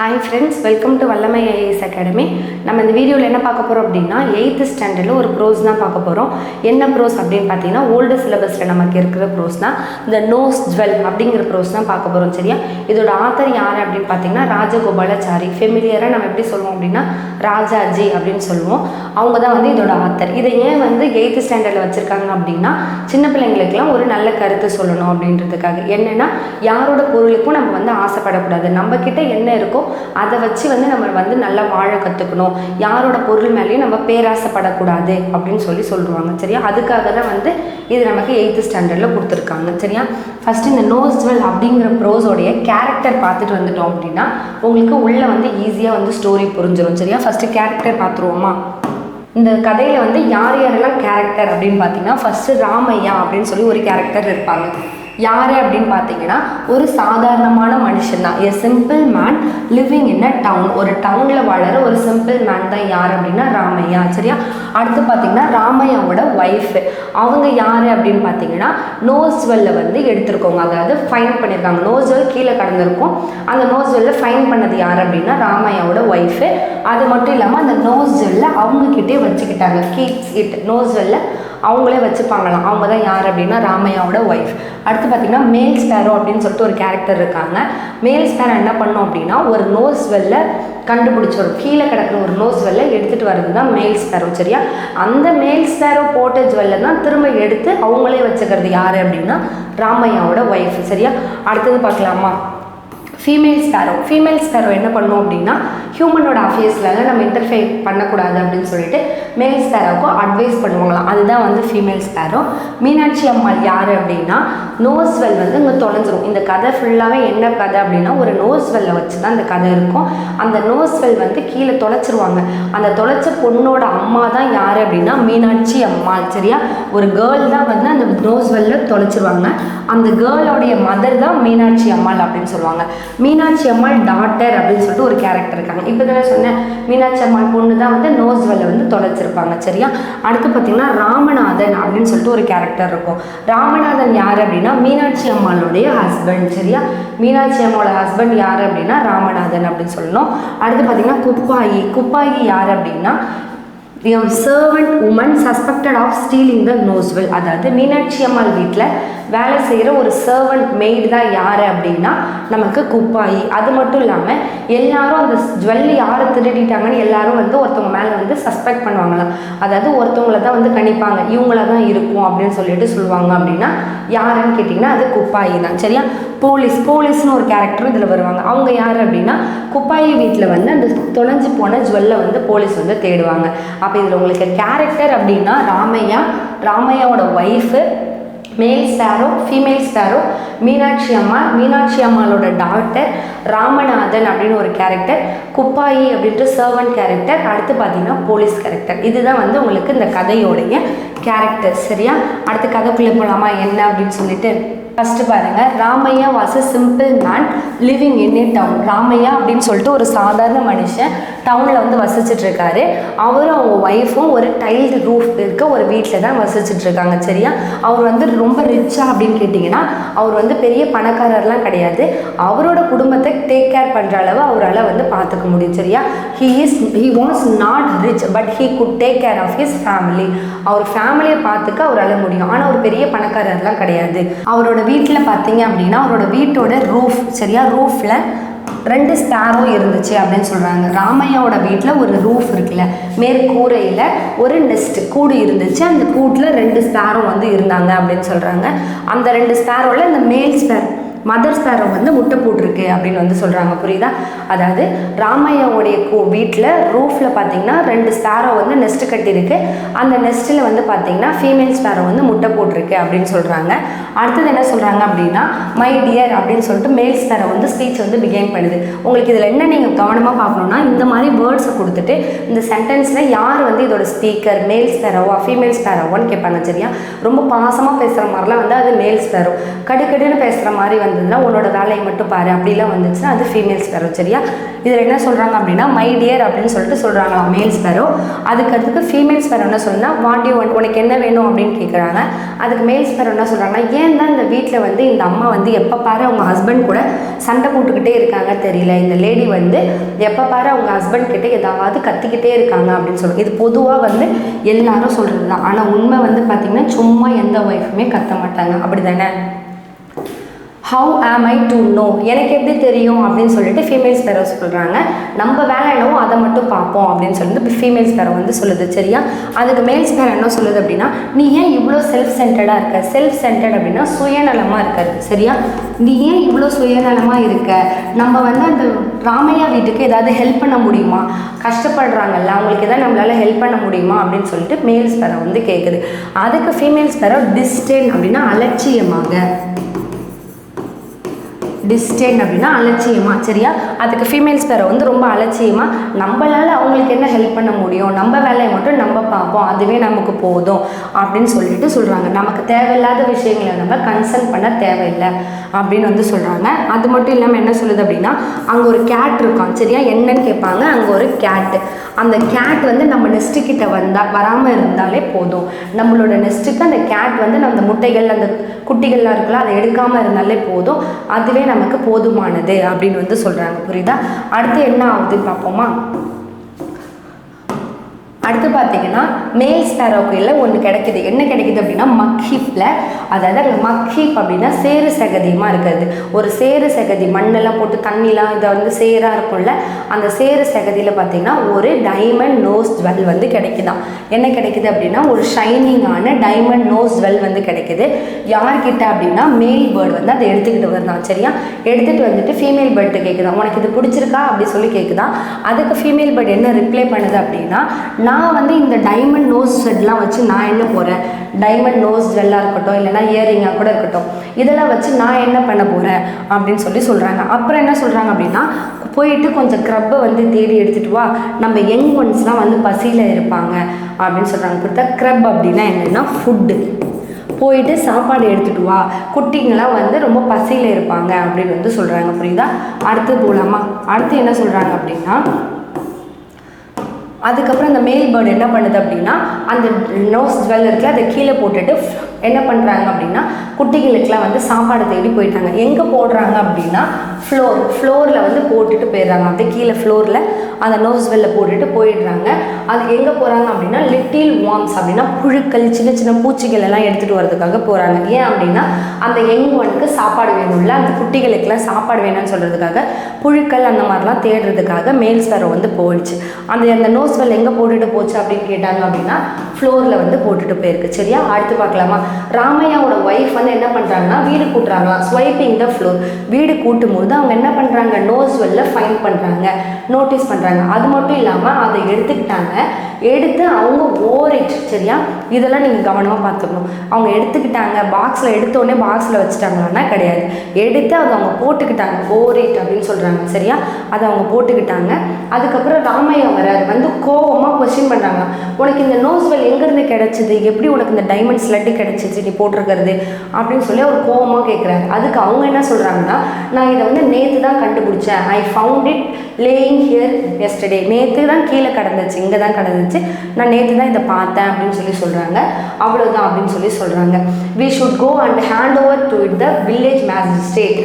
Hi friends, welcome to Vallamai IAS Academy. நம்ம இந்த வீடியோவில் என்ன பார்க்க போகிறோம் அப்படின்னா 8th ஸ்டாண்டர்டில் ஒரு ப்ரோஸ் தான் பார்க்க போகிறோம். என்ன ப்ரோஸ் அப்படின்னு பார்த்தீங்கன்னா ஓல்டு சிலபஸில் நமக்கு இருக்கிற ப்ரோஸ் தான். இந்த நோஸ் ஜுவல் அப்படிங்கிற ப்ரோஸ் தான் பார்க்க போகிறோம். சரியா? இதோட ஆத்தர் யார் அப்படின்னு பார்த்தீங்கன்னா ராஜகோபாலாச்சாரி. ஃபெமிலியராக நம்ம எப்படி சொல்லுவோம் அப்படின்னா ராஜாஜி அப்படின்னு சொல்லுவோம். அவங்க தான் வந்து இதோட ஆத்தர். இதை ஏன் வந்து 8th ஸ்டாண்டர்டில் வச்சுருக்காங்க அப்படின்னா சின்ன பிள்ளைங்களுக்கெல்லாம் ஒரு நல்ல கருத்து சொல்லணும் அப்படின்றதுக்காக. என்னென்னா யாரோட பொருளுக்கும் நம்ம வந்து ஆசைப்படக்கூடாது. நம்மக்கிட்ட என்ன இருக்கோ அதை வச்சு வந்து நம்ம வந்து நல்லா வாழ கற்றுக்கணும். யாரோட பொருள் மேலேயும் நம்ம பேராசைப்படக்கூடாது அப்படின்னு சொல்லுவாங்க. சரியா? அதுக்காக தான் வந்து இது நமக்கு 8th ஸ்டாண்டர்டில் கொடுத்துருக்காங்க. சரியா? ஃபஸ்ட்டு இந்த நோஸ் ஜுவல் அப்படிங்கிற ப்ரோஸோடைய கேரக்டர் பார்த்துட்டு வந்துட்டோம் அப்படின்னா உங்களுக்கு உள்ளே வந்து ஈஸியாக வந்து ஸ்டோரி புரிஞ்சிடும். சரியா? ஃபஸ்ட்டு கேரக்டர் பார்த்துருவோமா? இந்த கதையில் வந்து யார் யாரெல்லாம் கேரக்டர் அப்படின்னு பார்த்தீங்கன்னா ஃபஸ்ட்டு ராமையா அப்படின்னு சொல்லி ஒரு கேரக்டர் இருப்பாங்க. யார் அப்படின்னு பார்த்தீங்கன்னா ஒரு சாதாரணமான மனுஷன் தான். A simple man living in a town. ஒரு டவுனில் வாழற ஒரு சிம்பிள் மேன் தான் யார் அப்படின்னா ராமையா. சரியா? அடுத்து பார்த்தீங்கன்னா ராமையாவோட ஒய்ஃபு. அவங்க யார் அப்படின்னு பார்த்தீங்கன்னா நோஸ் ஜுவல்ல வந்து எடுத்திருக்கோங்க. அதாவது ஃபைன் பண்ணியிருக்காங்க. நோஸ் ஜுவல் கீழே கடந்திருக்கும். அந்த நோஸ் ஜுவல்ல ஃபைன் பண்ணது யார் அப்படின்னா ராமையாவோட ஒய்ஃபு. அது மட்டும் இல்லாமல் அந்த நோஸ் ஜுவல்ல அவங்கக்கிட்டே வச்சுக்கிட்டாங்க. Keeps it. நோஸ் ஜுவல்ல அவங்களே வச்சுப்பாங்களாம். அவங்க தான் யார் அப்படின்னா ராமையாவோட ஒய்ஃப். அடுத்து பார்த்தீங்கன்னா மேல் ஸ்பேரோ அப்படின்னு சொல்லிட்டு ஒரு கேரக்டர் இருக்காங்க. மேல் ஸ்பேரோ என்ன பண்ணோம் அப்படின்னா ஒரு நோஸ் வெல்ல கண்டுபிடிச்சோம். கீழே கிடக்கிற ஒரு நோஸ் வெல்ல எடுத்துகிட்டு வர்றது தான் மேல் ஸ்பேரோ. சரியா? அந்த மேல் ஸ்பேரோ போட்ட ஜுவல்ல தான் திரும்ப எடுத்து அவங்களே வச்சுக்கிறது யார் அப்படின்னா ராமையாவோட ஒய்ஃப். சரியா? அடுத்தது பார்க்கலாமா? Female Sparrow. ஃபீமேல் ஸ்பேரோ என்ன பண்ணோம் அப்படின்னா ஹியூமனோட அஃபேர்ஸ்லாம் நம்ம இன்டர்ஃபேர் பண்ணக்கூடாது அப்படின்னு சொல்லிட்டு மேல் ஸ்பேரோவுக்கும் அட்வைஸ் பண்ணுவாங்களாம். அதுதான் வந்து ஃபீமேல் ஸ்பேரோ. மீனாட்சி அம்மாள் யார் அப்படின்னா நோஸ் வெல் வந்து இங்கே தொலைஞ்சிரும். இந்த கதை ஃபுல்லாகவே என்ன கதை அப்படின்னா ஒரு நோஸ் வெல்லை வச்சு தான் இந்த கதை இருக்கும். அந்த நோஸ் வெல் வந்து கீழே தொலைச்சிருவாங்க. அந்த தொலைச்ச பொண்ணோட அம்மா தான் யார் அப்படின்னா மீனாட்சி அம்மாள். சரியா? ஒரு கேர்ள் தான் வந்து அந்த நோஸ் வெல்ல தொலைச்சிருவாங்க. அந்த கேர்ளோடைய மதர் தான் மீனாட்சி அம்மாள் அப்படின்னு சொல்லுவாங்க. மீனாட்சி அம்மாள் டாட்டர் அப்படின்னு சொல்லிட்டு ஒரு கேரக்டர் இருக்காங்க. இப்போ தானே சொன்னேன் மீனாட்சி அம்மாள் பொண்ணு தான் வந்து நோஸ் வெல்ல வந்து தொலைச்சிருப்பாங்க. சரியா? அடுத்து பார்த்தீங்கன்னா ராமநாதன் அப்படின்னு சொல்லிட்டு ஒரு கேரக்டர் இருக்கும். ராமநாதன் யார் அப்படின்னா மீனாட்சி அம்மாளுடைய ஹஸ்பண்ட். சரியா? மீனாட்சி அம்மாவோட ஹஸ்பண்ட் யார் அப்படின்னா ராமநாதன் அப்படின்னு சொல்லணும். அடுத்து பார்த்தீங்கன்னா குப்பாயி. குப்பாயி யார் அப்படின்னா servant woman suspected of stealing the nose well. அதாவது மீனாட்சி அம்மாள் வீட்டில் வேலை செய்கிற ஒரு சர்வெண்ட் மெய்டு தான் யார் அப்படின்னா நமக்கு குப்பாயி. அது மட்டும் இல்லாமல் எல்லாரும் அந்த ஜுவல்லி யாரை திருடிட்டாங்கன்னு எல்லாரும் வந்து ஒருத்தவங்க மேலே வந்து சஸ்பெக்ட் பண்ணுவாங்களாம். அதாவது ஒருத்தவங்களை தான் வந்து கணிப்பாங்க, இவங்கள தான் இருக்கும் அப்படின்னு சொல்லிட்டு சொல்லுவாங்க. அப்படின்னா யாருன்னு கேட்டிங்கன்னா அது குப்பாயி தான். சரியா? போலீஸ்னு ஒரு கேரக்டரும் இதில் வருவாங்க. அவங்க யார் அப்படின்னா குப்பாயி வீட்டில் வந்து அந்த தொலைஞ்சு போன ஜுவல்லை வந்து போலீஸ் வந்து தேடுவாங்க. அப்போ இதில் உங்களுக்கு கேரக்டர் அப்படின்னா ராமையாவோட wife, male sparrow, female sparrow, Meenakshi அம்மாளோட டாட்டர், ராமநாதன் அப்படின்னு ஒரு கேரக்டர், குப்பாயி அப்படின்ட்டு சர்வன்ட் கேரக்டர், அடுத்து பார்த்தீங்கன்னா போலீஸ் கேரக்டர். இதுதான் வந்து உங்களுக்கு இந்த கதையோடைய கேரக்டர். சரியா? அடுத்து கதைக்குள்ளே போகலாமா என்ன அப்படின்னு சொல்லிட்டு ஃபஸ்ட்டு பாருங்கள். Ramaiah was a simple man living in a town. Ramaiah அப்படின்னு சொல்லிட்டு ஒரு சாதாரண மனுஷன் டவுனில் வந்து வசிச்சுட்ருக்காரு. அவரும் அவங்க ஒய்ஃபும் ஒரு டைல்டு ரூஃப் இருக்க ஒரு வீட்டில் தான் வசிச்சுட்ருக்காங்க. சரியா? அவர் வந்து ரொம்ப ரிச்சா அப்படின்னு கேட்டிங்கன்னா அவர் வந்து பெரிய பணக்காரர்லாம் கிடையாது. அவரோட குடும்பத்தை டேக் கேர் பண்ணுற அளவு அவரால் வந்து பார்த்துக்க முடியும். சரியா? he was not rich but he could take care of his family. அவர் ஃபேமிலியை பார்த்துக்க அவரால் முடியும். ஆனால் ஒரு பெரிய பணக்காரர்லாம் கிடையாது. அவரோட வீட்டில் பார்த்தீங்க அப்படின்னா அவரோட வீட்டோட ரூஃப், சரியா, ரூஃபில் 2 ஸ்பேரோ இருந்துச்சு அப்படின்னு சொல்கிறாங்க. ராமையாவோட வீட்டில் ஒரு ரூஃப் இருக்குல்ல, மேற்கூரையில் ஒரு நெஸ்ட் கூடு இருந்துச்சு. அந்த கூட்டில் 2 ஸ்பேரோ வந்து இருந்தாங்க அப்படின்னு சொல்கிறாங்க. அந்த 2 ஸ்பேரோவில் இந்த மேல் மதர் ஸ்பேரோ வந்து முட்டை போட்டிருக்கு அப்படின்னு வந்து சொல்கிறாங்க. புரியுதா? அதாவது ராமையாவுடைய வீட்டில் ரூஃபில் பார்த்தீங்கன்னா 2 ஸ்பேரோ வந்து நெஸ்ட் கட்டியிருக்கு. அந்த நெஸ்ட்டில் வந்து பார்த்தீங்கன்னா ஃபீமேல் ஸ்பேரோ வந்து முட்டை போட்டிருக்கு அப்படின்னு சொல்கிறாங்க. அடுத்தது என்ன சொல்கிறாங்க அப்படின்னா மை டியர் அப்படின்னு சொல்லிட்டு மேல் ஸ்பேரோ வந்து ஸ்பீச் வந்து பிகைன் பண்ணுது. உங்களுக்கு இதில் என்ன நீங்கள் கவனமாக பார்க்கணுன்னா இந்த மாதிரி வேர்ட்ஸை கொடுத்துட்டு இந்த சென்டென்ஸில் யார் வந்து இதோட ஸ்பீக்கர், மேல் ஸ்பேரோவா ஃபீமேல் ஸ்பேரோவான்னு கேட்பாங்க. சரியா? ரொம்ப பாசமாக பேசுகிற மாதிரிலாம் வந்து அது மேல் ஸ்பேரோ. கடுக்கடுன்னு பேசுகிற மாதிரி வந்ததுன்னா உன்னோட வேலையை மட்டும் பாரு அப்படிலாம் வந்துச்சுன்னா அது ஃபீமேல் ஸ்பேரோ. சரியா? இதில் என்ன சொல்கிறாங்க அப்படின்னா மை டியர் அப்படின்னு சொல்லிட்டு சொல்கிறாங்களா மேல் ஸ்பேரோ. அதுக்கு ஃபீமேல் ஸ்பேரோ என்ன சொல்லுன்னா வாட் யூ வாண்ட், உனக்கு என்ன வேணும் அப்படின்னு கேட்குறாங்க. அதுக்கு மேல் ஸ்பேரோ என்ன சொல்கிறாங்கன்னா ஏன் தான் இந்த வீட்டில் வந்து இந்த அம்மா வந்து எப்போ பாரு அவங்க ஹஸ்பண்ட் கூட சண்டை போட்டுக்கிட்டே இருக்காங்க தெரியல, இந்த லேடி வந்து எப்போ பாரு அவங்க ஹஸ்பண்ட் கிட்டே ஏதாவது கத்திக்கிட்டே இருக்காங்க அப்படின்னு சொல்லுவாங்க. இது பொதுவாக வந்து எல்லாரும் சொல்கிறது தான். ஆனால் உண்மை வந்து பார்த்திங்கன்னா சும்மா எந்த ஒய்ஃபுமே கத்த மாட்டாங்க. அப்படி தானே? ஹவு ஆம் ஐ டு நோ, எனக்கு எப்படி தெரியும் அப்படின்னு சொல்லிட்டு ஃபீமேல் ஸ்பேரோ சொல்கிறாங்க. நம்ம வேலை என்னவோ அதை மட்டும் பார்ப்போம் அப்படின்னு சொல்லிட்டு ஃபீமேல் ஸ்பேரோ வந்து சொல்லுது. சரியா? அதுக்கு மேல் ஸ்பேரோ என்ன சொல்லுது அப்படின்னா நீ ஏன் இவ்வளோ செல்ஃப் சென்டர்டாக இருக்க? செல்ஃப் சென்டர்ட் அப்படின்னா சுயநலமாக இருக்காது. சரியா? நீ ஏன் இவ்வளோ சுயநலமாக இருக்க? நம்ம வந்து அந்த ராமையா வீட்டுக்கு ஏதாவது ஹெல்ப் பண்ண முடியுமா? கஷ்டப்படுறாங்கல்ல, அவங்களுக்கு எதாவது நம்மளால் ஹெல்ப் பண்ண முடியுமா அப்படின்னு சொல்லிட்டு மேல் ஸ்பேரோ வந்து கேட்குது. அதுக்கு ஃபீமேல் ஸ்பேரோ டிஸ்டேன் அப்படின்னா அலட்சியமாக, டிஸ்டேன் அப்படின்னா அலட்சியமா. சரியா? அதுக்கு ஃபீமேல் ஸ்பேரோ வந்து ரொம்ப அலட்சியமாக நம்மளால் அவங்களுக்கு என்ன ஹெல்ப் பண்ண முடியும், நம்ம வேலையை மட்டும் நம்ம பார்ப்போம், அதுவே நமக்கு போதும் அப்படின்னு சொல்லிட்டு சொல்கிறாங்க. நமக்கு தேவையில்லாத விஷயங்களை நம்ம கன்சர்ன் பண்ண தேவையில்லை அப்படின்னு வந்து சொல்கிறாங்க. அது மட்டும் இல்லாமல் என்ன சொல்லுது அப்படின்னா அங்கே ஒரு கேட் இருக்கான். சரியா? என்னன்னு கேட்பாங்க. அங்கே ஒரு கேட்டு. அந்த கேட் வந்து நம்ம நெஸ்ட்டுக்கிட்ட வராமல் இருந்தாலே போதும். நம்மளோட நெஸ்ட்டுக்கு அந்த கேட் வந்து நம்ம முட்டைகள் அந்த குட்டிகள்லாம் இருக்குல்ல அதை எடுக்காமல் இருந்தாலே போதும், அதுவே நமக்கு போதுமானது அப்படின்னு வந்து சொல்கிறாங்க. புரியுதா? அடுத்து என்ன ஆகுதுன்னு பார்ப்போமா? அடுத்து பார்த்தீங்கன்னா மேல் ஸ்பேரோக்கு இல்லை ஒன்று கிடைக்கிது. என்ன கிடைக்கிது அப்படின்னா மக்ஹீப்பில், அதாவது அங்கே மக்ஹீப் அப்படின்னா சேறு சகதியமாக இருக்கிறது. ஒரு சேறு சகதி மண்ணெல்லாம் போட்டு தண்ணிலாம் இதை வந்து சேராக இருக்கும்ல, அந்த சேறு சகதியில் பார்த்தீங்கன்னா ஒரு டைமண்ட் நோஸ் ஜுவல் வந்து கிடைக்குதான். என்ன கிடைக்குது அப்படின்னா ஒரு ஷைனிங்கான டைமண்ட் நோஸ் ஜுவல் வந்து கிடைக்குது. யார்கிட்ட அப்படின்னா மேல் பேர்டு வந்து அதை எடுத்துக்கிட்டு வருதான். சரியா? எடுத்துகிட்டு வந்துட்டு ஃபீமேல் பேர்டு கேட்குதான் உனக்கு இது பிடிச்சிருக்கா அப்படி சொல்லி கேட்குதான். அதுக்கு ஃபீமேல் பேர்டு என்ன ரிப்ளை பண்ணுது அப்படின்னா நான் வந்து இந்த டைமண்ட் நோஸ் செட்லாம் வச்சு நான் என்ன போகிறேன், டைமண்ட் நோஸ் ஜுவல்லாக இருக்கட்டும் இல்லைனா இயரிங்காக கூட இருக்கட்டும், இதெல்லாம் வச்சு நான் என்ன பண்ண போகிறேன் அப்படின்னு சொல்லி சொல்கிறாங்க. அப்புறம் என்ன சொல்கிறாங்க அப்படின்னா போயிட்டு கொஞ்சம் க்ரப்பை வந்து தேடி எடுத்துகிட்டு வா, நம்ம யங் ஒன்ஸ்லாம் வந்து பசியில் இருப்பாங்க அப்படின்னு சொல்கிறாங்க. புரியுதா? க்ரப் அப்படின்னா என்னென்னா ஃபுட்டு. போயிட்டு சாப்பாடு எடுத்துகிட்டு வா, குட்டிங்கெல்லாம் வந்து ரொம்ப பசியில் இருப்பாங்க அப்படின்னு வந்து சொல்கிறாங்க. புரியுதா? அடுத்து போகலாமா? அடுத்து என்ன சொல்கிறாங்க அப்படின்னா அதுக்கப்புறம் அந்த மேல் பேர்டு என்ன பண்ணுது அப்படின்னா அந்த நோஸ் ஜுவல் இருக்குல்ல அதை கீழே போட்டுட்டு என்ன பண்ணுறாங்க அப்படின்னா குட்டிகளுக்கெலாம் வந்து சாப்பாடு தேடி போயிட்டாங்க. எங்கே போடுறாங்க அப்படின்னா ஃப்ளோரில் வந்து போட்டுட்டு போயிடுறாங்க. அப்படியே கீழே ஃப்ளோரில் அந்த நோஸ் ஜுவலில் போட்டுட்டு போயிடுறாங்க. அது எங்கே போகிறாங்க அப்படின்னா லிட்டில் வார்ம்ஸ் அப்படின்னா புழுக்கள் சின்ன சின்ன பூச்சிகள் எல்லாம் எடுத்துகிட்டு வரதுக்காக போகிறாங்க. ஏன் அப்படின்னா அந்த யங் ஒனுக்கு சாப்பாடு வேணும்ல, அந்த குட்டிகளுக்கெல்லாம் சாப்பாடு வேணும்னு சொல்கிறதுக்காக புழுக்கள் அந்த மாதிரிலாம் தேடுறதுக்காக மேல் ஸ்பேரோ வந்து போயிடுச்சு. அந்த நோஸ் ஜுவல் எங்கே போட்டுட்டு போச்சு அப்படின்னு கேட்டாங்க அப்படின்னா ஃப்ளோரில் வந்து போட்டுட்டு போயிருக்கு. சரியா? அடுத்து பார்க்கலாமா? ராமையாவோட ஒய்ஃப் வந்து என்ன பண்ணுறாங்கன்னா வீடு கூட்டுறாங்களாம். Swiping the floor. வீடு கூட்டும் போது அவங்க என்ன பண்ணுறாங்க நோஸ் ஜுவல்ல ஃபைன் பண்ணுறாங்க, நோட்டீஸ் பண்ணுறாங்க. அது மட்டும் இல்லாமல் அதை எடுத்துக்கிட்டாங்க. எடுத்து அவங்க ஓரிட். சரியா? இதெல்லாம் நீங்கள் கவனமாக பார்த்துக்கணும். அவங்க எடுத்துக்கிட்டாங்க, பாக்ஸில் எடுத்தோடனே பாக்ஸில் வச்சுட்டாங்களான்னா கிடையாது, எடுத்து அதை அவங்க போட்டுக்கிட்டாங்க. ஓரிட் அப்படின்னு சொல்கிறாங்க. சரியா? அதை அவங்க போட்டுக்கிட்டாங்க. அதுக்கப்புறம் ராமையா வராரு, வந்து கோவமாக கொஸ்டின் பண்ணுறாங்க, உனக்கு இந்த நோஸ்வெல் எங்கேருந்து கிடச்சிது, எப்படி உனக்கு இந்த டைமண்ட் ஸ்லட்டு கிடச்சிச்சு நீ போட்டிருக்கிறது அப்படின்னு சொல்லி அவர் கோவமாக கேட்குறாரு. அதுக்கு அவங்க என்ன சொல்கிறாங்கன்னா நான் இதை வந்து நேற்று தான் கண்டுபிடிச்சேன், I found it laying here yesterday. நேற்று தான் கீழே கிடந்துச்சு, இங்கே தான் கிடந்துச்சு, நான் நேற்று தான் இதை பார்த்தேன் அப்படின்னு சொல்லி சொல்கிறாங்க. அவ்வளோதான் அப்படின்னு சொல்லி சொல்கிறாங்க. we should go and hand over to the village magistrate.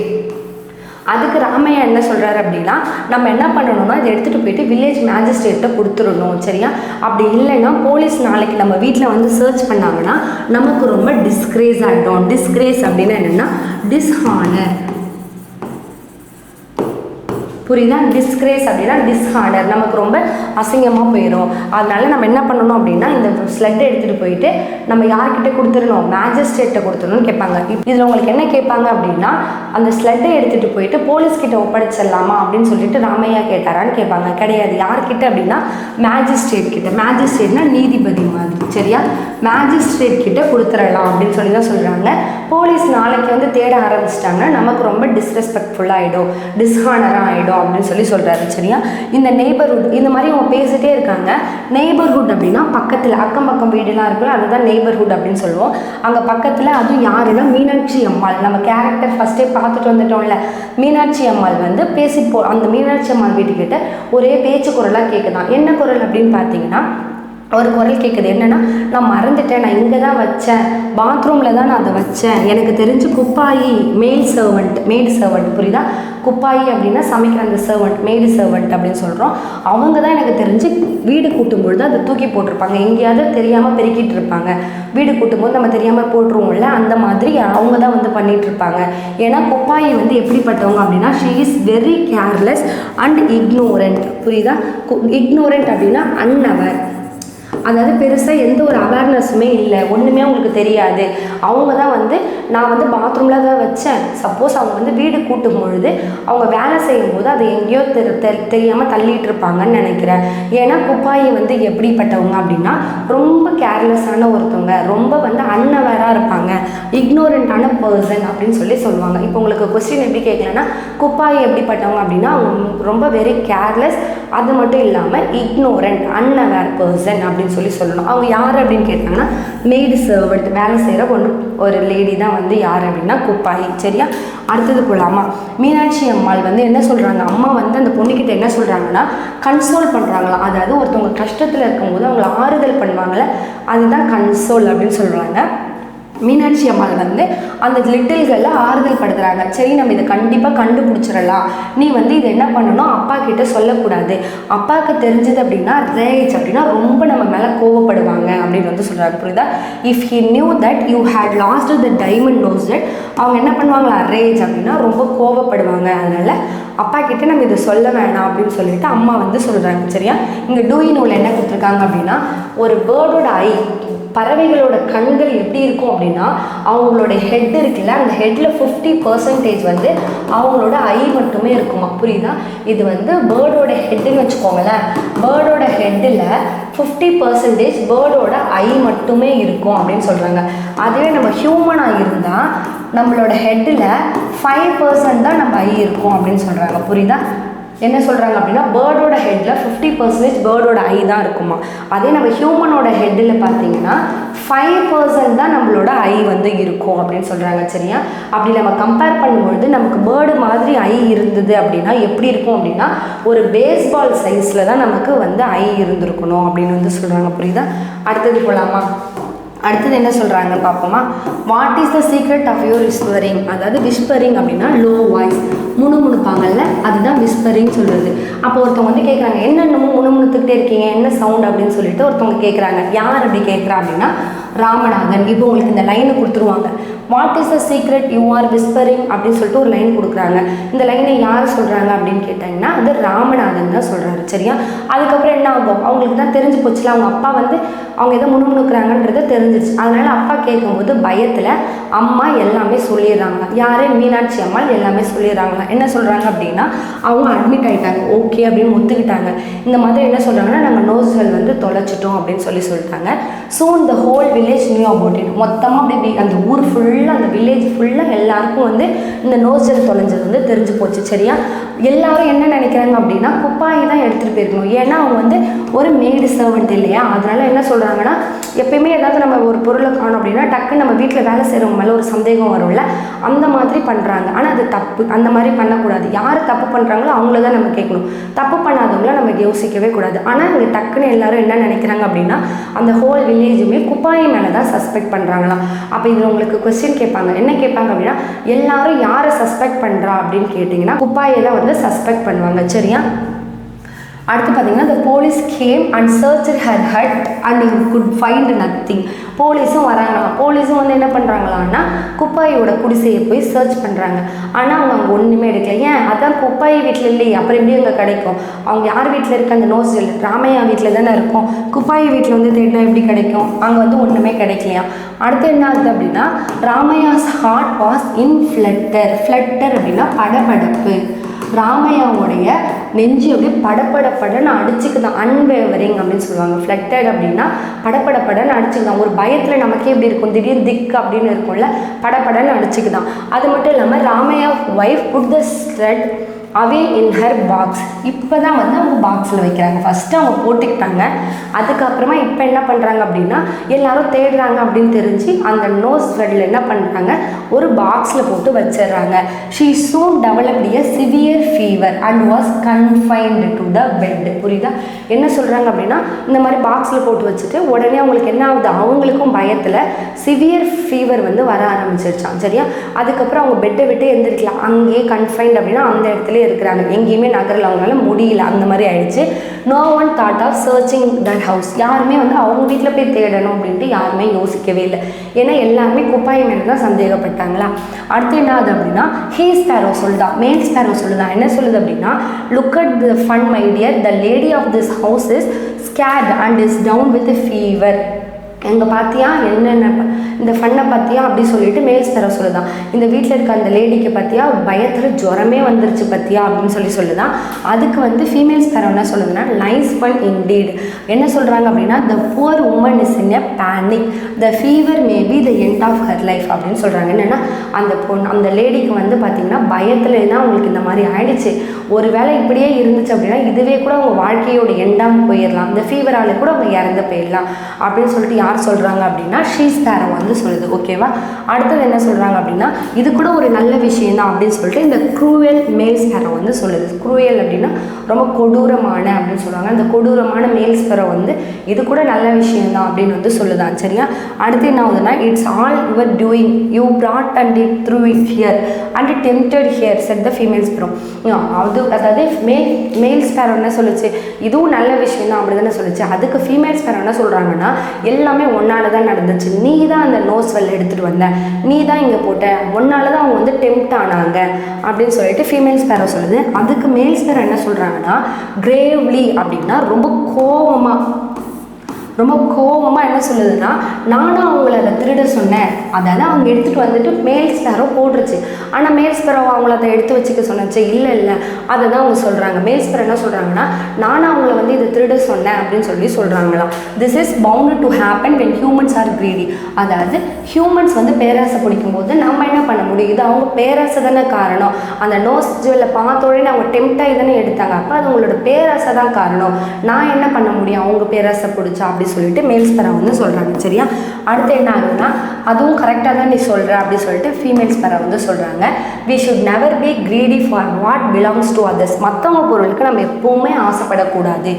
அதுக்கு ராமையா என்ன சொல்கிறாரு அப்படின்னா நம்ம என்ன பண்ணணும்னா இதை எடுத்துகிட்டு போயிட்டு வில்லேஜ் மேஜிஸ்ட்ரேட்டை கொடுத்துடணும். சரியா? அப்படி இல்லைன்னா போலீஸ் நாளைக்கு நம்ம வீட்டில் வந்து சர்ச் பண்ணாங்கன்னா நமக்கு ரொம்ப டிஸ்கிரேஸ் ஆகிடும். டிஸ்கிரேஸ் அப்படின்னா என்னென்னா டிஸ்ஹானர். புரியுதா? டிஸ்கிரேஸ் அப்படின்னா டிஸ்ஹானர், நமக்கு ரொம்ப அசிங்கமாக போயிடும். அதனால நம்ம என்ன பண்ணணும் அப்படின்னா இந்த ஸ்லெட்டை எடுத்துகிட்டு போயிட்டு நம்ம யார்கிட்ட கொடுத்துடணும், மேஜிஸ்ட்ரேட்டை கொடுத்துடணும்னு கேட்பாங்க. இதில் உங்களுக்கு என்ன கேட்பாங்க அப்படின்னா அந்த ஸ்லெட்டை எடுத்துகிட்டு போயிட்டு போலீஸ்கிட்ட ஒப்படைச்சிடலாமா அப்படின்னு சொல்லிட்டு ராமையா கேட்டாரான்னு கேட்பாங்க. கிடையாது. யார்கிட்ட அப்படின்னா மேஜிஸ்ட்ரேட் கிட்ட. மேஜிஸ்ட்ரேட்னா நீதிபதி மாதிரி. சரியா? மேஜிஸ்ட்ரேட் கிட்ட கொடுத்துடலாம் அப்படின்னு சொல்லி தான் சொல்கிறாங்க. போலீஸ் நாளைக்கு வந்து தேட ஆரம்பிச்சிட்டாங்கன்னா நமக்கு ரொம்ப டிஸ்ரெஸ்பெக்ட்ஃபுல்லாக ஆகிடும், டிஸ்ஹானராக ஆகிடும் இடம் அப்படின்னு சொல்கிறாரு. சரியா, இந்த நெய்பர்ஹுட் இந்த மாதிரி அவங்க பேசிட்டே இருக்காங்க. நெய்பர்ஹுட் அப்படின்னா பக்கத்தில் அக்கம் பக்கம் வீடுலாம் இருக்குல்ல, அதுதான் நெய்பர்ஹுட் அப்படின்னு சொல்லுவோம். அங்கே பக்கத்தில் அதுவும் யாருன்னா மீனாட்சி அம்மாள், நம்ம கேரக்டர் ஃபஸ்ட்டே பார்த்துட்டு வந்துட்டோம்ல, மீனாட்சி அம்மாள் வந்து அந்த மீனாட்சி அம்மாள் வீட்டுக்கிட்ட ஒரே பேச்சு குரலாக கேட்குதான். என்ன குரல் அப்படின்னு பார்த்தீங்கன்னா, ஒரு குரல் கேட்குது. என்னென்னா, நான் மறந்துட்டேன், நான் இங்கே தான் வச்சேன், பாத்ரூமில் தான் நான் அதை வச்சேன், எனக்கு தெரிஞ்சு குப்பாயி மெய்டு சர்வெண்ட் புரியுதா, குப்பாயி அப்படின்னா சமைக்கிற அந்த சர்வெண்ட், மெய்டு சர்வெண்ட் அப்படின்னு சொல்கிறோம். அவங்க தான் எனக்கு தெரிஞ்சு வீடு கூட்டும்பொழுது அதை தூக்கி போட்டிருப்பாங்க, எங்கேயாவது தெரியாமல் பெருக்கிட்டு இருப்பாங்க. வீடு கூட்டும்போது நம்ம தெரியாமல் போட்டுருவோம்ல, அந்த மாதிரி அவங்க தான் வந்து பண்ணிகிட்டு இருப்பாங்க. ஏன்னா குப்பாயி வந்து எப்படிப்பட்டவங்க அப்படின்னா, she is very careless and ignorant. புரியுதா, இக்னோரண்ட் அப்படின்னா அன்அவர், அதாவது பெருசாக எந்த ஒரு அவேர்னஸுமே இல்லை, ஒன்றுமே அவங்களுக்கு தெரியாது. அவங்க தான் வந்து நான் வந்து பாத்ரூமில் தான் வச்சேன், சப்போஸ் அவங்க வந்து வீடு கூட்டும் பொழுது அவங்க வேலை செய்யும்போது அதை எங்கேயோ தெரியாமல் தள்ளிட்டு இருப்பாங்கன்னு நினைக்கிறேன். ஏன்னா குப்பாயி வந்து எப்படிப்பட்டவங்க அப்படின்னா, ரொம்ப கேர்லெஸ்ஸான ஒருத்தவங்க, ரொம்ப வந்து அன்அவேராக இருப்பாங்க, இக்னோரண்ட்டான பர்சன் அப்படின்னு சொல்லுவாங்க. இப்போ உங்களுக்கு கொஸ்டின் எப்படி கேட்கலன்னா, குப்பாயி எப்படிப்பட்டவங்க அப்படின்னா, அவங்க ரொம்ப வெரி கேர்லெஸ், அது மட்டும் இல்லாமல் இக்னோரண்ட் அன்அவேர் பர்சன் அப்படின்னு சொல்லணும். அவங்க யார் அப்படின்னு கேட்டாங்கன்னா, மெய்டு சர்வெண்ட், வேலை செய்கிற ஒரு லேடி தான் வந்து யார் அப்படின்னா குப்பாயி. சரியா, அடுத்தது போகலாமா. மீனாட்சி அம்மாள் வந்து என்ன சொல்கிறாங்க, அம்மா வந்து அந்த பொண்ணுக்கிட்ட என்ன சொல்கிறாங்கன்னா, கன்சோல் பண்ணுறாங்களாம். அதாவது ஒருத்தவங்க கஷ்டத்தில் இருக்கும்போது அவங்கள ஆறுதல் பண்ணுவாங்கள்ல, அதுதான் கன்சோல் அப்படின்னு சொல்கிறாங்க. மீனாட்சி அம்மாள் வந்து அந்த லிட்டில்களில் ஆறுதல் படுத்துகிறாங்க. சரி, நம்ம இதை கண்டிப்பாக கண்டுபிடிச்சிடலாம், நீ வந்து இதை என்ன பண்ணணும், அப்பா கிட்ட சொல்லக்கூடாது, அப்பாவுக்கு தெரிஞ்சது அப்படின்னா ரேஜ் அப்படின்னா ரொம்ப நம்ம மேலே கோவப்படுவாங்க அப்படின்னு வந்து சொல்கிறாங்க. புரியுதா, if he knew that you had lost the diamond nose that, அவங்க என்ன பண்ணுவாங்களா, ரேஜ் அப்படின்னா ரொம்ப கோவப்படுவாங்க, அதனால அப்பா கிட்ட நம்ம இதை சொல்ல வேணாம் அப்படின்னு சொல்லிட்டு அம்மா வந்து சொல்கிறாங்க. சரியா, இங்கே டூயி நூல் என்ன கொடுத்துருக்காங்க அப்படின்னா, ஒரு பேர்டோட ஐ, பறவைகளோட கண்கள் எப்படி இருக்கும் அப்படின்னா, அவங்களோட ஹெட் இருக்குல்ல, அந்த ஹெட்டில் 50% வந்து அவங்களோட ஐ மட்டுமே இருக்குமா. புரியுதா, இது வந்து பேர்டோட ஹெட்டுன்னு வச்சுக்கோங்களேன், பேர்டோட ஹெட்டில் 50% பேர்டோட ஐ மட்டுமே இருக்கும் அப்படின்னு சொல்கிறாங்க. அதுவே நம்ம ஹியூமனாக இருந்தால் நம்மளோட ஹெட்டில் 5% தான் நம்ம ஐ இருக்கும் அப்படின்னு சொல்கிறாங்க. புரியுதா, என்ன சொல்கிறாங்க அப்படின்னா, பேர்டோட ஹெட்டில் 50% பேர்டோட ஐ தான் இருக்குமா. அதே நம்ம ஹியூமனோட ஹெட்டில் பார்த்தீங்கன்னா 5% தான் நம்மளோட ஐ வந்து இருக்கும் அப்படின்னு சொல்கிறாங்க. சரியா, அப்படி நம்ம கம்பேர் பண்ணும்பொழுது நமக்கு பேர்டு மாதிரி ஐ இருந்தது அப்படின்னா எப்படி இருக்கும் அப்படின்னா, ஒரு பேஸ்பால் சைஸில் தான் நமக்கு வந்து ஐ இருந்திருக்கணும் அப்படின்னு வந்து சொல்கிறாங்க. புரியுதா, அடுத்தது போகலாமா. அடுத்தது என்ன சொல்கிறாங்க பார்ப்போமா. What is the secret of your whispering, அதாவது விஸ்பரிங் அப்படின்னா லோ வாய்ஸ், முணுமுணுப்பாங்கல்ல, அதுதான் விஸ்பரிங் சொல்கிறது. அப்போ ஒருத்தவங்க வந்து கேட்குறாங்க, என்னென்னமோ முணுமுணுத்துக்கிட்டே இருக்கீங்க, என்ன சவுண்ட் அப்படின்னு சொல்லிட்டு ஒருத்தவங்க கேட்குறாங்க. யார் அப்படி கேட்குறா அப்படின்னா ராமநாதன். இப்போ உங்களுக்கு இந்த லைனை கொடுத்துருவாங்க, what is the secret you are whispering அப்படின்னு சொல்லிட்டு ஒரு லைன் கொடுக்குறாங்க. இந்த லைனை யார் சொல்கிறாங்க அப்படின்னு கேட்டாங்கன்னா அது ராமநாதன் தான் சொல்கிறாரு. சரியா, அதுக்கப்புறம் என்ன ஆகும், அவங்களுக்கு தான் தெரிஞ்சு போச்சுல, அவங்க அப்பா வந்து அவங்க எதோ முணுமுணுக்கிறாங்கன்றது தெரிஞ்சிருச்சு. அதனால அப்பா கேட்கும்போது பயத்தில் அம்மா எல்லாமே சொல்லிடுறாங்க. யாரே மீனாட்சி அம்மாள் எல்லாமே சொல்லிடுறாங்களா. என்ன சொல்கிறாங்க அப்படின்னா, அவங்க அட்மிட் ஆகிட்டாங்க, ஓகே அப்படின்னு ஒத்துக்கிட்டாங்க. இந்த மாதிரி என்ன சொல்கிறாங்கன்னா, நாங்கள் நோஸ்கள் வந்து தொலைச்சிட்டோம் அப்படின்னு சொல்லிட்டாங்க. Soon the whole village knew about it, மொத்தமாக அப்படி அந்த ஊர் ஃபுல்லாக, அந்த வில்லேஜ் ஃபுல்லாக எல்லாருக்கும் வந்து இந்த நோஸ்கள் தொலைஞ்சது வந்து தெரிஞ்சு போச்சு. சரியா, எல்லாரும் என்ன நினைக்கிறாங்க அப்படின்னா குப்பாயி தான் எடுத்துகிட்டு போயிருக்கணும், ஏன்னா அவங்க வந்து ஒரு மெய்டு சர்வெண்ட் இல்லையா. அதனால என்ன சொல்கிறாங்கன்னா, எப்பயுமே ஏதாவது நம்ம ஒரு பொருளை காணும் அப்படின்னா டக்கு நம்ம வீட்டில் வேலை செய்கிறவங்க மேலே ஒரு சந்தேகம் வரும்ல, அந்த மாதிரி பண்ணுறாங்க. ஆனால் அது தப்பு, அந்த மாதிரி பண்ணக்கூடாது. யார் தப்பு பண்ணுறாங்களோ அவங்கள தான் நம்ம கேட்கணும், தப்பு பண்ணாதவங்கள நம்ம யோசிக்கவே கூடாது. ஆனால் இங்கே டக்குன்னு எல்லாரும் என்ன நினைக்கிறாங்க அப்படின்னா, அந்த ஹோல் வில்லேஜுமே குப்பாயி மேலே தான் சஸ்பெக்ட் பண்ணுறாங்களாம். அப்போ இதில் உங்களுக்கு கொஸ்டின் கேட்பாங்க, என்ன கேட்பாங்க அப்படின்னா, எல்லாரும் யாரை சஸ்பெக்ட் பண்ணுறா அப்படின்னு கேட்டிங்கன்னா குப்பாயை தான் வந்து சஸ்பெக்ட் பண்ணுவாங்க. சரியா, அடுத்து பார்த்தீங்கன்னா the police came and searched her hut and could find nothing. போலீஸும் வராங்களாம். போலீஸும் வந்து என்ன பண்ணுறாங்களான்னா குப்பாயோட குடிசையை போய் சர்ச் பண்ணுறாங்க. ஆனால் அவங்க அங்கே ஒன்றுமே எடுக்கல. ஏன், அதான் குப்பாயி வீட்டில் இல்லையே, அப்புறம் எப்படி அங்கே கிடைக்கும், அவங்க யார் வீட்டில் இருக்க அந்த நோஸ்டல் ராமையா வீட்டில் தானே இருக்கும், குப்பாயி வீட்டில் வந்து தேடினா எப்படி கிடைக்கும், அங்கே வந்து ஒன்றுமே கிடைக்கலையா. அடுத்து என்ன ஆகுது அப்படின்னா, Ramaiah's heart was in flutter. Flutter அப்படின்னா படபடப்பு. ராமையாவுடைய நெஞ்சு அப்படியே படப்படப்படன்னு அடிச்சுக்குதான், அன்வேவரிங் அப்படின்னு சொல்லுவாங்க. ஃப்ளட்டட் அப்படின்னா படப்படப்படன்னு அடிச்சுக்குதான். ஒரு பயத்தில் நமக்கே எப்படி இருக்கும், திடீர் திக் அப்படின்னு இருக்கும்ல, படப்படன்னு அடிச்சுக்குதான். அது மட்டும் இல்லாமல் Ramaiah wife put the stud away in her box. இப்போ தான் வந்து அவங்க பாக்ஸில் வைக்கிறாங்க. ஃபஸ்ட்டு அவங்க போட்டுக்கிட்டாங்க, அதுக்கப்புறமா இப்போ என்ன பண்ணுறாங்க அப்படின்னா எல்லாரும் தேடுறாங்க அப்படின்னு தெரிஞ்சு அந்த நோஸ் த்ரெட்டில் என்ன பண்ணுறாங்க, ஒரு பாக்ஸில் போட்டு வச்சிடுறாங்க. She soon developed a severe fever and was confined to the bed. புரியுதா? என்ன சொல்கிறாங்க அப்படின்னா இந்த மாதிரி பாக்ஸில் போட்டு வச்சுட்டு உடனே அவங்களுக்கு என்ன ஆகுது, அவங்களுக்கும் பயத்தில் சிவியர் ஃபீவர் வந்து வர ஆரம்பிச்சிருச்சான். சரியா? அதுக்கப்புறம் அவங்க பெட்டை விட்டு எந்திரிக்கலாம், அங்கேயே கன்ஃபைன்ட் அப்படின்னா அந்த இடத்துல இருக்கிறாங்க, எங்கேயுமே நகரில் அவங்களால முடியல, அந்த மாதிரி ஆயிடுச்சு. No one thought of searching that house. யாருமே வந்து அவங்க வீட்டில் போய் தேடணும் அப்படின்ட்டு யாருமே யோசிக்கவே இல்லை. ஏன்னா எல்லாருமே குப்பாய் மேலே தான் சந்தேகப்பட்டாங்களா. அடுத்து என்ன ஆகுது அப்படின்னா ஹே ஸ்பேரோ சொல்லுதா, மேல் ஸ்பேரோ சொல்லுதா. என்ன சொல்லுது அப்படின்னா look at the fun my dear, the lady of this house is scared and is down with fever. எங்கே பார்த்தியா என்னென்ன இந்த ஃபன்னை பார்த்தியா அப்படி சொல்லிட்டு மேல் ஸ்பேரோ சொல்லுதான். இந்த வீட்டில் இருக்க அந்த லேடிக்கு பார்த்தியா பயத்தில் ஜுரமே வந்துருச்சு பார்த்தியா அப்படின்னு சொல்லுதான். அதுக்கு வந்து ஃபீமேல் ஸ்பேரோ என்ன சொல்லுதுன்னா நைஸ் ஃபன் இன்டீட். என்ன சொல்கிறாங்க அப்படின்னா the poor woman is in a panic, the fever maybe the end of her life அப்படின்னு சொல்கிறாங்க. என்னென்னா அந்த லேடிக்கு வந்து பார்த்திங்கன்னா பயத்தில் தான் அவங்களுக்கு இந்த மாதிரி ஆயிடுச்சு. ஒரு வேளை இப்படியே இருந்துச்சு அப்படின்னா இதுவே கூட அவங்க வாழ்க்கையோட எண்டாக போயிடலாம், இந்த ஃபீவரால் கூட அவங்க இறந்து போயிடலாம் அப்படின்னு சொல்லிட்டு யார் சொல்கிறாங்க அப்படின்னா ஷீ ஸ்பேரோ வந்து சொல்லுது. ஓகேவா? அடுத்தது என்ன சொல்கிறாங்க அப்படின்னா இது கூட ஒரு நல்ல விஷயம் தான் அப்படின்னு சொல்லிட்டு இந்த க்ரூயல் மேல் ஸ்பேரோ வந்து சொல்லுது. க்ரூயல் அப்படின்னா ரொம்ப கொடூரமான அப்படின்னு சொல்லுவாங்க. அந்த கொடூரமான மேல் ஸ்பேரோ வந்து இது கூட நல்ல விஷயம் தான் அப்படின்னு வந்து சொல்லுதான். சரியா? அடுத்து என்ன ஆகுதுன்னா it's all your doing, you brought and it through it here and tempted here said the female sparrow. அதாவது மேல் ஸ்பேரோ என்ன சொல்லுச்சு, இதுவும் நல்ல விஷயம் தான் அப்படி தானே சொல்லுச்சு. அதுக்கு ஃபீமேல் ஸ்பேரோ என்ன சொல்கிறாங்கன்னா எல்லாமே ஒன்னால தான் நடந்துச்சு, நீ தான் அந்த நோஸ் வெல் எடுத்துகிட்டு வந்த, நீ தான் இங்கே போட்ட, ஒன்னால தான் அவங்க வந்து டெம்ப்ட் ஆனாங்க அப்படின்னு சொல்லிட்டு ஃபீமேல் ஸ்பேரோ சொல்லுது. அதுக்கு மேல் ஸ்பேரோ என்ன சொல்கிறாங்கன்னா கிரேவ்லி அப்படின்னா ரொம்ப கோவமாக என்ன சொல்லுதுன்னா நானும் அவங்கள அதை திருட சொன்னேன், அதாவது அவங்க எடுத்துகிட்டு வந்துட்டு மேல் ஸ்பேரோ போட்டுருச்சு, ஆனால் மேல் ஸ்பேரோ அவங்கள அதை எடுத்து வச்சுக்க சொன்னச்சு. இல்லை அதை தான் அவங்க சொல்கிறாங்க. மேல் ஸ்பேரோ என்ன சொல்கிறாங்கன்னா நானும் அவங்கள வந்து இதை திருட சொன்னேன் அப்படின்னு சொல்கிறாங்களாம். This is bound to happen when humans are greedy. அதாவது ஹியூமன்ஸ் வந்து பேராசை பிடிக்கும் போது நம்ம என்ன பண்ண முடியும், இது அவங்க பேராசை தானே காரணம். அந்த நோஸ் ஜுவல்லை பார்த்த உடனே அவங்க டெம்ப்டாகி தானே எடுத்தாங்க, அப்போ அது அவங்களோட பேராசை தான் காரணம், நான் என்ன பண்ண முடியும் அவங்க பேராசை பிடிச்சா அப்படி சொல்லிட்டு மேல் ஸ்பேரோ வந்து சொல்கிறாங்க. சரியா? அடுத்து என்ன ஆகுதுன்னா அதுவும் கரெக்டாக தான் நீ சொல்கிற அப்படி சொல்லிட்டு ஃபீமேல் ஸ்பேரோ வந்து சொல்கிறாங்க we should never be greedy for what belongs to others. மற்றவங்க பொருளுக்கு நம்ம எப்பவுமே ஆசைப்படக்கூடாது.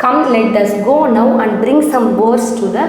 come let us go now and bring some boars to the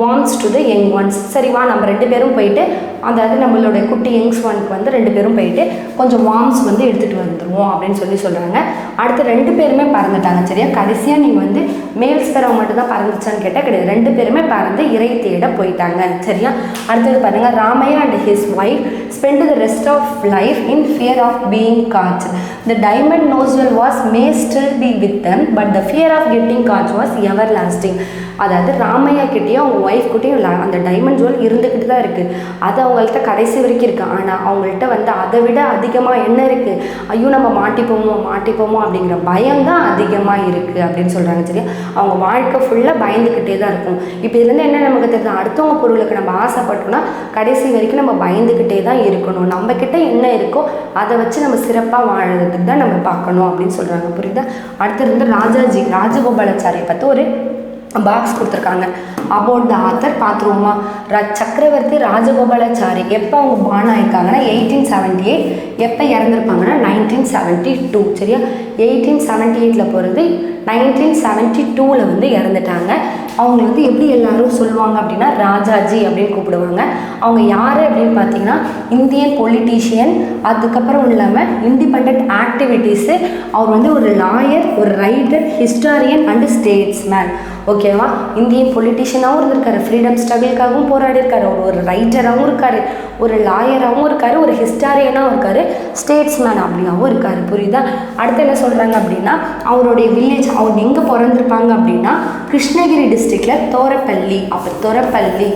worms to the young once. சரிவா நம்ம 2 பேரும் போயிட்டு அதாவது நம்மளோட குட்டி யங்ஸ் ஒனுக்கு வந்து 2 பேரும் போயிட்டு கொஞ்சம் வார்ம்ஸ் வந்து எடுத்துகிட்டு வந்துடுவோம் அப்படின்னு சொல்கிறாங்க. அடுத்து 2 பேருமே பறந்துட்டாங்க. சரியா? கடைசியாக நீங்கள் வந்து மேல் ஸ்பேரோ மட்டும் தான் பறந்துச்சான்னு கேட்டால் கிடையாது, 2 பேருமே பறந்து இறை தேட போயிட்டாங்க. சரியா? அடுத்தது பாருங்கள், Ramaiah and his wife spent the rest of life in fear of being caught. The diamond nosewell was may still be with them, but the fear of getting caught was everlasting. அதாவது ராமையா கிட்டேயும் அவங்க ஒய்ஃப் கிட்டேயும் அந்த diamond jewel இருந்துக்கிட்டு தான் இருக்குது, அது அவங்கள்ட்ட கடைசி வரைக்கும் இருக்குது. ஆனால் அவங்கள்ட்ட வந்து அதை விட அதிகமாக என்ன இருக்குது, ஐயோ நம்ம மாட்டிப்போமோ அப்படிங்கிற பயம் தான் அதிகமாக இருக்குது அப்படின்னு சொல்கிறாங்க. சரியா? அவங்க வாழ்க்கை ஃபுல்லாக பயந்துக்கிட்டே தான் இருக்கும். இப்போ இதுலேருந்து என்ன நமக்கு தெரியுது, அடுத்தவங்க பொருளுக்கு நம்ம ஆசைப்பட்டோம்னா கடைசி வரைக்கும் நம்ம பயந்துக்கிட்டே தான் இருக்கணும். நம்மக்கிட்ட என்ன இருக்கோ அதை வச்சு நம்ம சிறப்பாக வாழறதுக்கு தான் நம்ம பார்க்கணும் அப்படின்னு சொல்கிறாங்க. புரியுதா? அடுத்து இருந்து ராஜகோபாலாச்சாரியை பற்றி ஒரு பாக்ஸ் கொடுத்துருக்காங்க. அபவுட் த ஆத்தர் பார்த்துருவோமா? சக்கரவர்த்தி ராஜகோபாலாச்சாரி எப்போ அவங்க பார்ன் ஆயிருக்காங்கன்னா 1878, எப்போ இறந்துருப்பாங்கன்னா 1972. சரியா? 1878 பிறந்து 1972 வந்து இறந்துட்டாங்க. அவங்க வந்து எப்படி எல்லாரும் சொல்லுவாங்க அப்படின்னா ராஜாஜி அப்படின்னு கூப்பிடுவாங்க. அவங்க யார் அப்படின்னு பார்த்தீங்கன்னா இந்தியன் பொலிட்டீஷியன், அதுக்கப்புறம் இல்லாமல் இண்டிபெண்ட் ஆக்டிவிட்டீஸு. அவர் வந்து ஒரு லாயர், ஒரு ரைட்டர், ஹிஸ்டாரியன் அண்டு ஸ்டேட்ஸ்மேன். ஓகேவா? இந்தியன் பொலிட்டீஷியனாகவும் இருந்திருக்காரு, ஃப்ரீடம் ஸ்ட்ரகிள்காகவும் போராடி இருக்காரு, ஒரு ரைட்டராகவும் இருக்கார், ஒரு லாயராகவும் இருக்கார், ஒரு ஹிஸ்டாரியனாகவும் இருக்கார், ஸ்டேட்ஸ்மேன் அப்படியாகவும் இருக்கார். புரியுதா? அடுத்து என்ன சொல்கிறாங்க அப்படின்னா அவருடைய வில்லேஜ், அவங்க எங்கே பிறந்திருப்பாங்க அப்படின்னா கிருஷ்ணகிரி டிஸ்ட்ரிக்டில் தோரப்பள்ளி. அப்போ தோரப்பள்ளி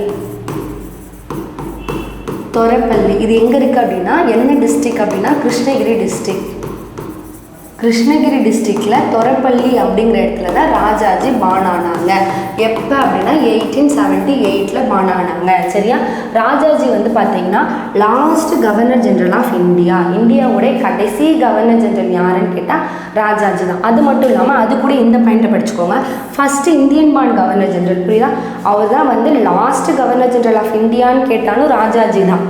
இது எங்கே இருக்குது அப்படின்னா என்ன டிஸ்ட்ரிக் அப்படின்னா கிருஷ்ணகிரி டிஸ்ட்ரிக். கிருஷ்ணகிரி டிஸ்ட்ரிக்டில் தொரப்பள்ளி அப்படிங்கிற இடத்துல தான் ராஜாஜி பான் ஆனாங்க. எப்போ அப்படின்னா 1878 பான் ஆனாங்க. சரியா? ராஜாஜி வந்து பார்த்தீங்கன்னா last governor general of India. இந்தியாவுடைய கடைசி கவர்னர் ஜெனரல் யாருன்னு கேட்டால் ராஜாஜி தான். அது மட்டும் இல்லாமல் அது கூட இந்த பாயிண்ட்டை படிச்சுக்கோங்க. First Indian born governor general, புரியுதா? அவர் தான் வந்து லாஸ்ட் கவர்னர் ஜெனரல் ஆஃப் இந்தியான்னு கேட்டாலும் ராஜாஜி தான்.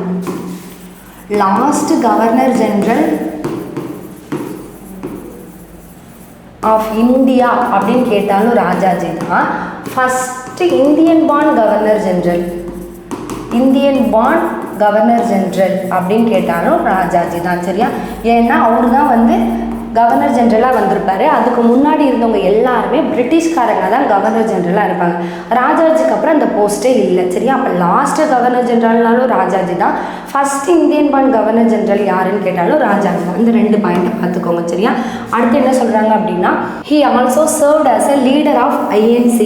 Last governor general of India அப்படின்னு கேட்டாலும் ராஜாஜி தான். First Indian born governor general, Indian born governor general அப்படின்னு கேட்டாலும் ராஜாஜி தான். சரியா? ஏன்னா அவர் தான் வந்து கவர்னர் ஜெனரலாக வந்திருப்பாரு. அதுக்கு முன்னாடி இருந்தவங்க எல்லாருமே பிரிட்டிஷ்காரங்க தான் கவர்னர் ஜெனரலாக இருப்பாங்க. ராஜாஜிக்கு அப்புறம் அந்த போஸ்ட்டே இல்லை. சரியா? அப்போ லாஸ்ட்டு கவர்னர் ஜெனரல்னாலும் ராஜாஜி தான். First Indian born governor general யாருன்னு கேட்டாலும் ராஜாஜி தான். இந்த 2 பாயிண்ட்டை பார்த்துக்கோங்க. சரியா? அடுத்து என்ன சொல்கிறாங்க அப்படின்னா, he also served as a leader of INC,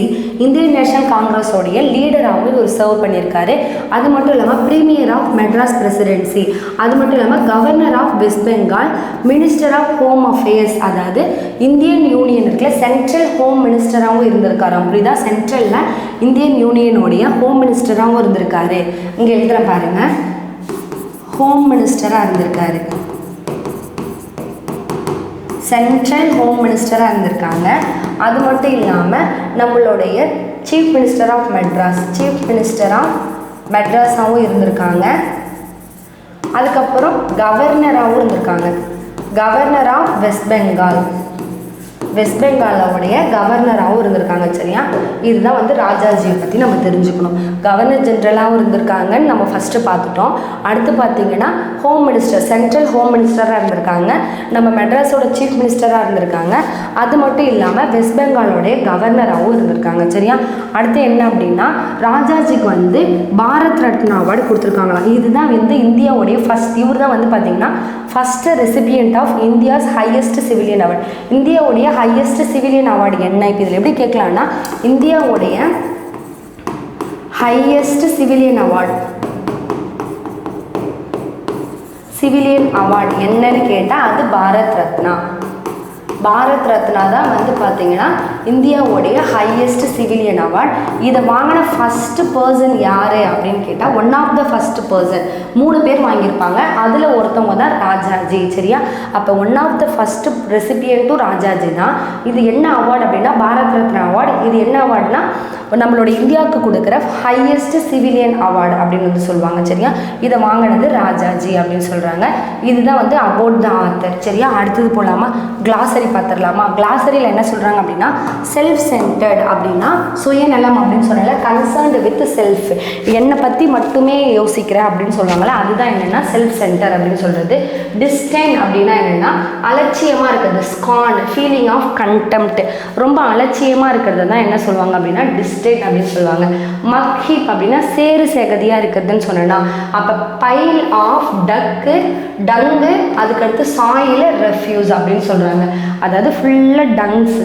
Indian national காங்கிரஸோடைய லீடராகவும் இவர் சர்வ் பண்ணியிருக்காரு. அது மட்டும் இல்லாமல் பிரீமியர் ஆஃப் மெட்ராஸ் பிரசிடென்சி, அது மட்டும் இல்லாமல் governor of west Bengal, minister of home affairs, அதாவது இந்தியன் யூனியன் இருக்குல்ல, சென்ட்ரல் ஹோம் மினிஸ்டராகவும் இருந்திருக்காராம். புரியுதா? சென்ட்ரலில் இந்தியன் யூனியனுடைய ஹோம் மினிஸ்டராகவும் இருந்திருக்காரு. இங்கே எழுதுகிற பாருங்க, ஹோம் மினிஸ்டராக இருந்திருக்காரு. சென்ட்ரல் ஹோம் மினிஸ்டராக இருந்திருக்காங்க. அது மட்டும் இல்லாமல் நம்மளுடைய chief minister of Madras, chief minister of மெட்ராஸாகவும் இருந்திருக்காங்க. அதுக்கப்புறம் கவர்னராகவும் இருந்திருக்காங்க, கவர்னர் ஆஃப் வெஸ்ட் பெங்கால், வெஸ்ட் பெங்காலோடைய கவர்னராகவும் இருந்திருக்காங்க. சரியா? இதுதான் வந்து ராஜாஜியை பற்றி நம்ம தெரிஞ்சுக்கணும். கவர்னர் ஜெனரலாகவும் இருந்திருக்காங்கன்னு நம்ம ஃபஸ்ட்டு பார்த்துட்டோம். அடுத்து பார்த்தீங்கன்னா ஹோம் மினிஸ்டர், சென்ட்ரல் ஹோம் மினிஸ்டராக இருந்திருக்காங்க. நம்ம மெட்ராஸோட சீஃப் மினிஸ்டராக இருந்திருக்காங்க. அது மட்டும் இல்லாமல் வெஸ்ட் பெங்காலோடைய கவர்னராகவும் இருந்திருக்காங்க. சரியா? அடுத்து என்ன அப்படின்னா, ராஜாஜிக்கு வந்து பாரத் ரத்னா அவார்டு கொடுத்துருக்காங்களாம். இதுதான் வந்து இந்தியாவுடைய ஃபஸ்ட், இவர் தான் வந்து பார்த்தீங்கன்னா first recipient of India's highest civilian award. இந்தியாவுடைய ஹையஸ்ட் சிவிலியன் அவார்டு என்ன? இப்போ இதில் எப்படி கேட்கலான்னா, இந்தியாவுடைய highest civilian award, civilian award என்னன்னு கேட்டால் அது பாரத் ரத்னா. பாரத் ரத்னா தான் வந்து பார்த்தீங்கன்னா இந்தியாவுடைய ஹையஸ்ட் சிவிலியன் அவார்டு. இதை வாங்கின ஃபஸ்ட்டு பர்சன் யார் அப்படின்னு கேட்டால் one of the first person, 3 பேர் வாங்கியிருப்பாங்க. அதில் ஒருத்தவங்க தான் ராஜாஜி. சரியா? அப்போ ஒன் ஆஃப் த ஃபஸ்ட்டு ரெசிபியன்ட்டும் ராஜாஜி தான். இது என்ன அவார்டு அப்படின்னா பாரத் ரத்னா அவார்டு. இது என்ன அவார்டுனா நம்மளோட இந்தியாவுக்கு கொடுக்குற ஹையஸ்ட் சிவிலியன் அவார்டு அப்படின்னு வந்து சொல்லுவாங்க. சரியா? இதை வாங்கினது ராஜாஜி அப்படின்னு சொல்கிறாங்க. இதுதான் வந்து அபவுட் த ஆத்தர். சரியா? அடுத்தது போகலாமா? கிளாசரி பார்த்துடலாமா? கிளாசரியில் என்ன சொல்கிறாங்க அப்படின்னா, செல்ஃப் சென்டர்ட் அப்படின்னா சுயநலம் அப்படின்னு சொன்னால, கன்சர்ன்டு வித் செல்ஃப், என்னை பற்றி மட்டுமே யோசிக்கிறேன் அப்படின்னு சொல்லுவாங்களே, அதுதான் என்னென்னா செல்ஃப் சென்டர் அப்படின்னு சொல்கிறது. டிஸ்டைன் அப்படின்னா என்னென்னா அலட்சியமாக இருக்கிறது, ஸ்கான், ஃபீலிங் ஆஃப் கண்டெம்ட், ரொம்ப அலட்சியமாக இருக்கிறது தான் என்ன சொல்லுவாங்க அப்படின்னா டிஸ்டைன் அப்படின்னு சொல்லுவாங்க. மக்ஹிப் அப்படின்னா சேறு சேகதியாக இருக்கிறதுன்னு சொன்னேன்னா, அப்போ பைல் ஆஃப் டங்கு, அதுக்கடுத்து சாயில் ரெஃப்யூஸ் அப்படின்னு சொல்கிறாங்க. அதாவது ஃபுல்லாக டங்ஸ்,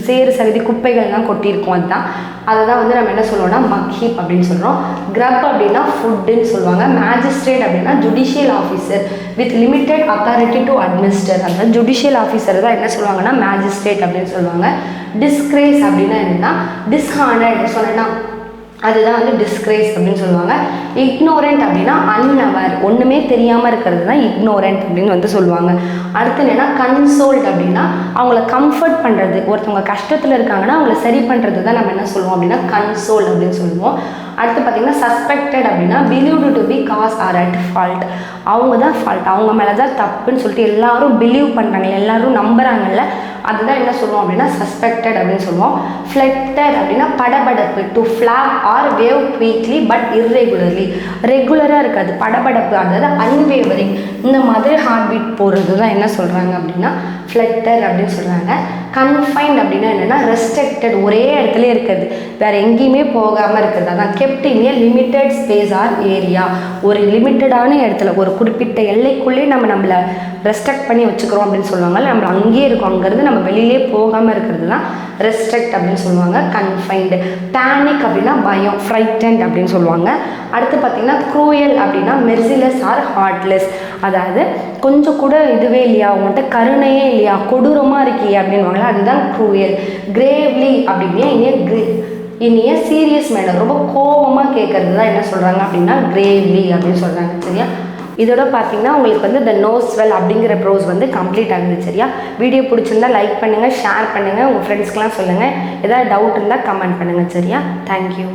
சேறு சகதி, குப்பைகள்லாம் கொட்டியிருக்கும். அதுதான் வந்து நம்ம என்ன சொல்லுவோம்னா மக்ஹிப் அப்படின்னு சொல்கிறோம். கிரப் அப்படின்னா ஃபுட்டுன்னு சொல்லுவாங்க. மேஜிஸ்ட்ரேட் அப்படின்னா judicial officer with limited authority to administer. அதாவது ஜுடிஷியல் ஆஃபீஸர் தான் என்ன சொல்லுவாங்கன்னா மேஜிஸ்ட்ரேட் அப்படின்னு சொல்லுவாங்க. டிஸ்கிரேஸ் அப்படின்னா என்னன்னா டிஸ்ஹானர்ட் சொன்னா, அதுதான் வந்து டிஸ்கிரேஸ் அப்படின்னு சொல்லுவாங்க. இக்னோரண்ட் அப்படின்னா அன்அவர், ஒன்றுமே தெரியாமல் இருக்கிறது தான் இக்னோரண்ட் அப்படின்னு வந்து சொல்லுவாங்க. அடுத்து என்னென்னா கன்சோல்ட் அப்படின்னா அவங்கள கம்ஃபர்ட் பண்ணுறது, ஒருத்தவங்க கஷ்டத்தில் இருக்காங்கன்னா அவங்கள சரி பண்ணுறது தான் நம்ம என்ன சொல்லுவோம் அப்படின்னா கன்சோல் அப்படின்னு சொல்லுவோம். அடுத்து பார்த்திங்கன்னா சஸ்பெக்டட் அப்படின்னா believed to be cause or at fault, அவங்க தான் ஃபால்ட், அவங்க மேலே தான் தப்புன்னு சொல்லிட்டு எல்லாரும் பிலீவ் பண்ணுறாங்க, எல்லாரும் நம்புகிறாங்கல்ல, அதுதான் என்ன சொல்லுவோம் அப்படின்னா சஸ்பெக்டட் அப்படின்னு சொல்லுவோம். ஃப்ளட்டர் அப்படின்னா படபடப்பு, to flap or wave quickly but irregularly, ரெகுலராக இருக்காது, படபடப்பு, அதாவது அன்வேவரிங், இந்த மாதிரி ஹார்ட் பீட் போகிறது தான் என்ன சொல்கிறாங்க அப்படின்னா ஃப்ளட்டர் அப்படின்னு சொல்கிறாங்க. கன்ஃபைன்ட் அப்படின்னா என்னென்னா ரெஸ்ட்ரிக்டட், ஒரே இடத்துல இருக்கிறது, வேறு எங்கேயுமே போகாமல் இருக்கிறது. அதான் kept in a limited space or area. ஒரு லிமிட்டடான இடத்துல, ஒரு குறிப்பிட்ட எல்லைக்குள்ளேயே நம்மளை ரெஸ்ட்ரிக்ட் பண்ணி வச்சுக்கிறோம் அப்படின்னு சொல்லுவாங்க. நம்ம அங்கேயே இருக்கோம், அங்கேருந்து நம்ம வெளியிலே போகாமல் இருக்கிறது தான் ரெஸ்ட்ரிக்ட் அப்படின்னு சொல்லுவாங்க. கன்ஃபைன்டு. பேனிக் அப்படின்னா பயம், ஃப்ரைட்டன்ட் அப்படின்னு சொல்லுவாங்க. அடுத்து பார்த்திங்கன்னா க்ரூயல் அப்படின்னா மெர்சிலெஸ் ஆர் ஹார்ட்லெஸ். அதாவது கொஞ்சம் கூட இதுவே இல்லையா, உங்கள்கிட்ட கருணையே இல்லையா, கொடூரமாக இருக்கியா அப்படின்வாங்களா, அதுதான் க்ரூயல். கிரேவ்லி அப்படின்னா இனிய சீரியஸ் மேனர், ரொம்ப கோபமாக கேட்கறது தான் என்ன சொல்கிறாங்க அப்படின்னா கிரேவ்லி அப்படின்னு சொல்கிறாங்க. சரியா? இதோட பார்த்தீங்கன்னா உங்களுக்கு வந்து த நோஸ் வெல் அப்படிங்கிற ப்ரோஸ் வந்து கம்ப்ளீட் ஆகுது. சரியா? வீடியோ பிடிச்சிருந்தா லைக் பண்ணுங்கள், ஷேர் பண்ணுங்கள், உங்கள் ஃப்ரெண்ட்ஸ்க்கெலாம் சொல்லுங்கள். ஏதாவது டவுட் இருந்தால் கமெண்ட் பண்ணுங்கள். சரியா? தேங்க்யூ.